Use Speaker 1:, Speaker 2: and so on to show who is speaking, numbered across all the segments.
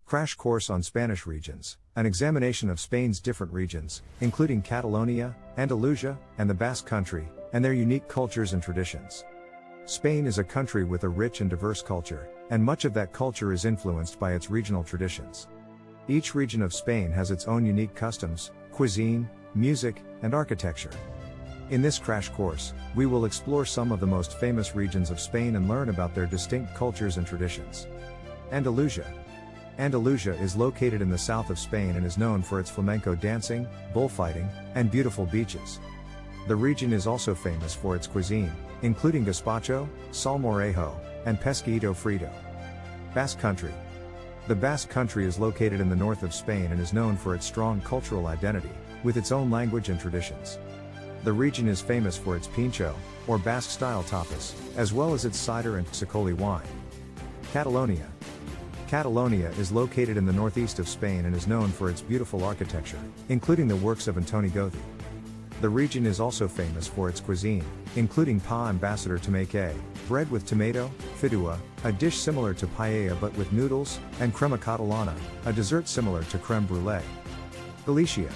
Speaker 1: Crash course on Spanish regions, an examination of Spain's different regions, including Catalonia, Andalusia, and the Basque Country, and their unique cultures and traditions. Spain is a country with a rich and diverse culture, and much of that culture is influenced by its regional traditions. Each region of Spain has its own unique customs, cuisine, music, and architecture. In this crash course, we will explore some of the most famous regions of Spain and learn about their distinct cultures and traditions. Andalusia. Andalusia is located in the south of Spain and is known for its flamenco dancing, bullfighting, and beautiful beaches. The region is also famous for its cuisine, including gazpacho, salmorejo, and pescaíto frito. Basque Country. The Basque Country is located in the north of Spain and is known for its strong cultural identity, with its own language and traditions. The region is famous for its pintxo, or Basque-style tapas, as well as its cider and Txakoli wine. Catalonia. Catalonia is located in the northeast of Spain and is known for its beautiful architecture, including the works of Antoni Gaudí. The region is also famous for its cuisine, including pa ambassador tomate, bread with tomato, fideuà, a dish similar to paella but with noodles, and crema catalana, a dessert similar to crème brûlée. Galicia.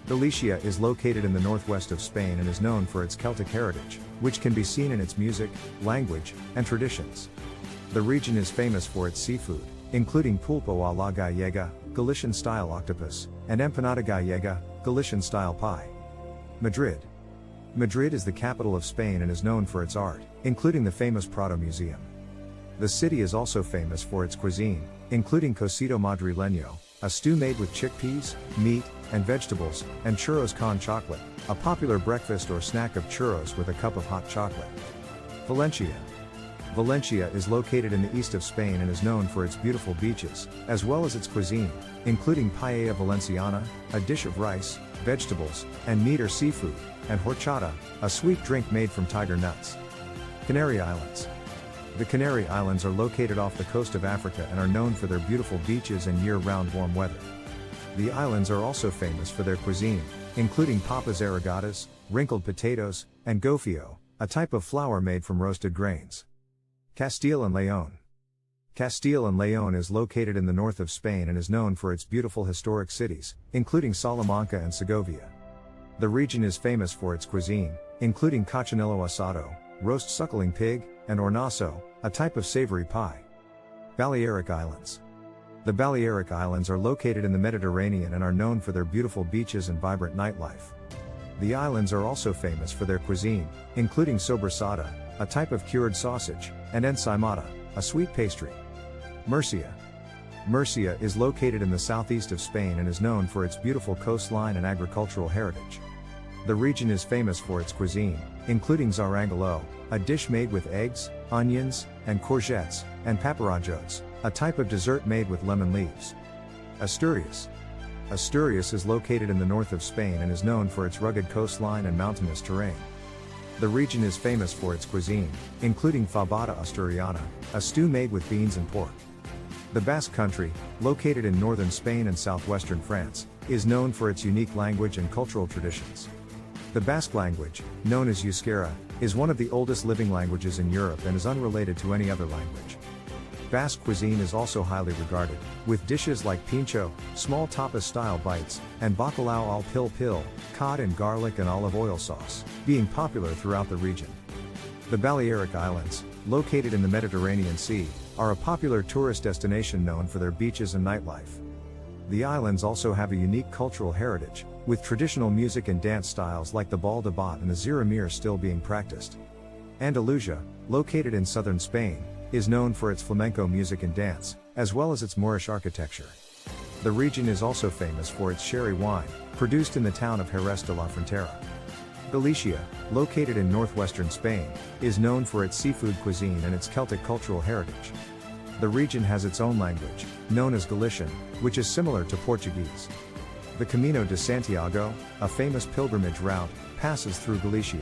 Speaker 1: Galicia is located in the northwest of Spain and is known for its Celtic heritage, which can be seen in its music, language, and traditions. The region is famous for its seafood, including pulpo a la gallega, Galician-style octopus, and empanada gallega, Galician-style pie. Madrid. Madrid is the capital of Spain and is known for its art, including the famous Prado Museum. The city is also famous for its cuisine, including cocido madrileño, a stew made with chickpeas, meat, and vegetables, and churros con chocolate, a popular breakfast or snack of churros with a cup of hot chocolate. Valencia. Valencia is located in the east of Spain and is known for its beautiful beaches, as well as its cuisine, including paella valenciana, a dish of rice, vegetables, and meat or seafood, and horchata, a sweet drink made from tiger nuts. Canary Islands. The Canary Islands are located off the coast of Africa and are known for their beautiful beaches and year-round warm weather. The islands are also famous for their cuisine, including papas arrogadas, wrinkled potatoes, and gofio, a type of flour made from roasted grains. Castile and León. Castile and León is located in the north of Spain and is known for its beautiful historic cities, including Salamanca and Segovia. The region is famous for its cuisine, including cochinillo asado, roast suckling pig, and hornazo, a type of savory pie. Balearic Islands. The Balearic Islands are located in the Mediterranean and are known for their beautiful beaches and vibrant nightlife. The islands are also famous for their cuisine, including sobrasada, a type of cured sausage, and ensaimada, a sweet pastry. Murcia. Murcia is located in the southeast of Spain and is known for its beautiful coastline and agricultural heritage. The region is famous for its cuisine, including zarangalo, a dish made with eggs, onions, and courgettes, and paparajos, a type of dessert made with lemon leaves. Asturias. Asturias is located in the north of Spain and is known for its rugged coastline and mountainous terrain. The region is famous for its cuisine, including fabada asturiana, a stew made with beans and pork. The Basque Country, located in northern Spain and southwestern France, is known for its unique language and cultural traditions. The Basque language, known as euskera, is one of the oldest living languages in Europe and is unrelated to any other language. Basque cuisine is also highly regarded, with dishes like pintxo, small tapas-style bites, and bacalao al pil pil, cod in garlic and olive oil sauce, being popular throughout the region. The Balearic Islands, located in the Mediterranean Sea, are a popular tourist destination known for their beaches and nightlife. The islands also have a unique cultural heritage, with traditional music and dance styles like the bal de bot and the ziramir still being practiced. Andalusia, located in southern Spain, is known for its flamenco music and dance, as well as its Moorish architecture. The region is also famous for its sherry wine, produced in the town of Jerez de la Frontera. Galicia, located in northwestern Spain, is known for its seafood cuisine and its Celtic cultural heritage. The region has its own language, known as Galician, which is similar to Portuguese. The Camino de Santiago, a famous pilgrimage route, passes through Galicia.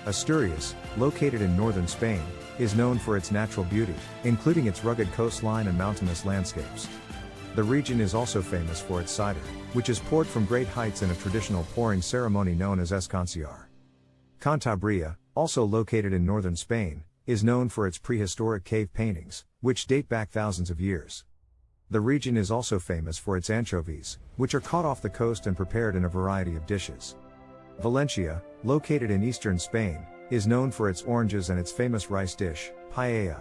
Speaker 1: Asturias, located in northern Spain, is known for its natural beauty, including its rugged coastline and mountainous landscapes. The region is also famous for its cider, which is poured from great heights in a traditional pouring ceremony known as escanciar. Cantabria, also located in northern Spain, is known for its prehistoric cave paintings, which date back thousands of years. The region is also famous for its anchovies, which are caught off the coast and prepared in a variety of dishes. Valencia, located in eastern Spain, is known for its oranges and its famous rice dish, paella.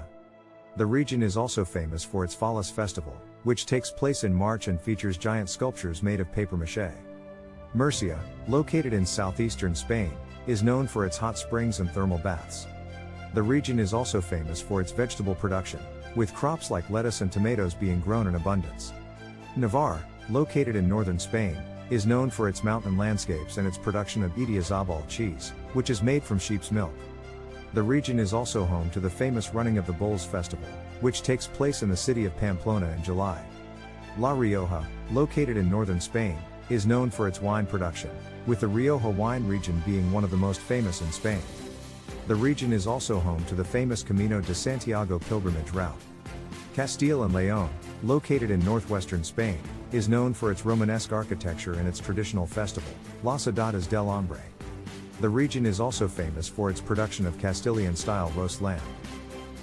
Speaker 1: The region is also famous for its Fallas festival, which takes place in March and features giant sculptures made of papier-mâché. Murcia, located in southeastern Spain, is known for its hot springs and thermal baths. The region is also famous for its vegetable production, with crops like lettuce and tomatoes being grown in abundance. Navarre, located in northern Spain, is known for its mountain landscapes and its production of Idiazabal cheese, which is made from sheep's milk. The region is also home to the famous Running of the Bulls festival, which takes place in the city of Pamplona in July. La Rioja, located in northern Spain, is known for its wine production, with the Rioja wine region being one of the most famous in Spain. The region is also home to the famous Camino de Santiago pilgrimage route. Castile and León, located in northwestern Spain, is known for its Romanesque architecture and its traditional festival, Las Edades del Hombre. The region is also famous for its production of Castilian-style roast lamb.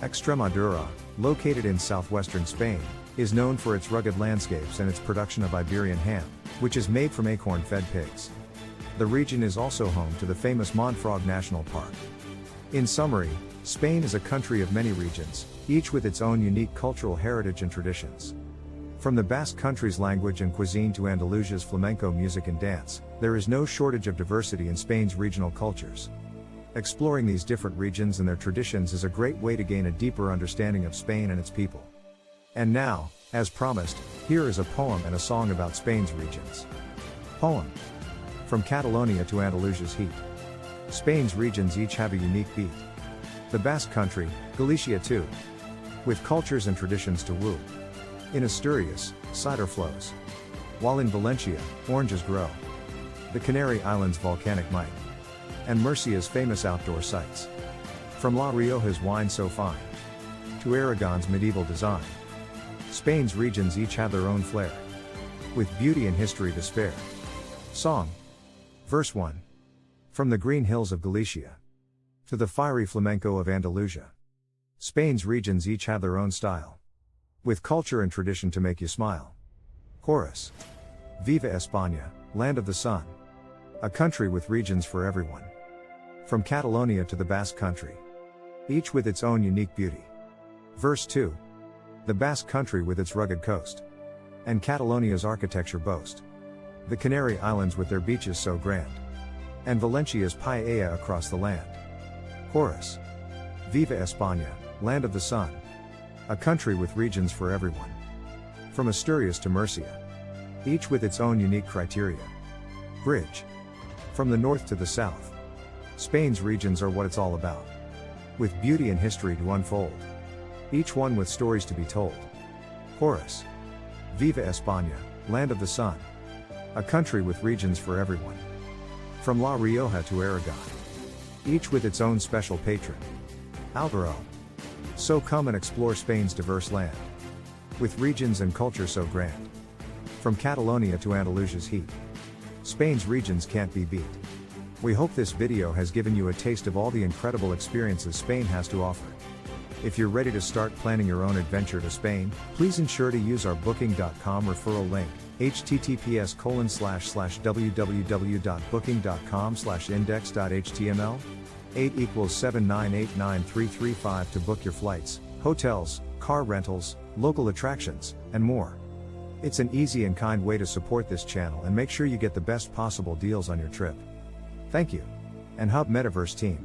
Speaker 1: Extremadura, located in southwestern Spain, is known for its rugged landscapes and its production of Iberian ham, which is made from acorn-fed pigs. The region is also home to the famous Montfrog National Park. In summary, Spain is a country of many regions, each with its own unique cultural heritage and traditions. From the Basque Country's language and cuisine to Andalusia's flamenco music and dance, there is no shortage of diversity in Spain's regional cultures. Exploring these different regions and their traditions is a great way to gain a deeper understanding of Spain and its people. And now, as promised, here is a poem and a song about Spain's regions. Poem. From Catalonia to Andalusia's heat. Spain's regions each have a unique beat. The Basque Country, Galicia too. With cultures and traditions to woo. In Asturias, cider flows. While in Valencia, oranges grow. The Canary Islands' volcanic might. And Murcia's famous outdoor sights. From La Rioja's wine so fine. To Aragon's medieval design. Spain's regions each have their own flair. With beauty and history to spare. Song. Verse 1. From the green hills of Galicia. To the fiery flamenco of Andalusia. Spain's regions each have their own style. With culture and tradition to make you smile. Chorus. Viva España, land of the sun. A country with regions for everyone. From Catalonia to the Basque Country. Each with its own unique beauty. Verse 2. The Basque Country with its rugged coast. And Catalonia's architecture boast. The Canary Islands with their beaches so grand. And Valencia's paella across the land. Chorus. Viva España, land of the sun. A country with regions for everyone. From Asturias to Murcia. Each with its own unique criteria. Bridge. From the north to the south. Spain's regions are what it's all about. With beauty and history to unfold. Each one with stories to be told. Chorus. Viva España, land of the sun. A country with regions for everyone. From La Rioja to Aragon. Each with its own special patron. Alvaro. So come and explore Spain's diverse land. With regions and culture so grand. From Catalonia to Andalusia's heat. Spain's regions can't be beat. We hope this video has given you a taste of all the incredible experiences Spain has to offer. If you're ready to start planning your own adventure to Spain, please ensure to use our booking.com referral link, https://www.booking.com/index.html. 8 equals 7989335 to book your flights, hotels, car rentals, local attractions, and more. It's an easy and kind way to support this channel and make sure you get the best possible deals on your trip. Thank you. And Hub Metaverse team.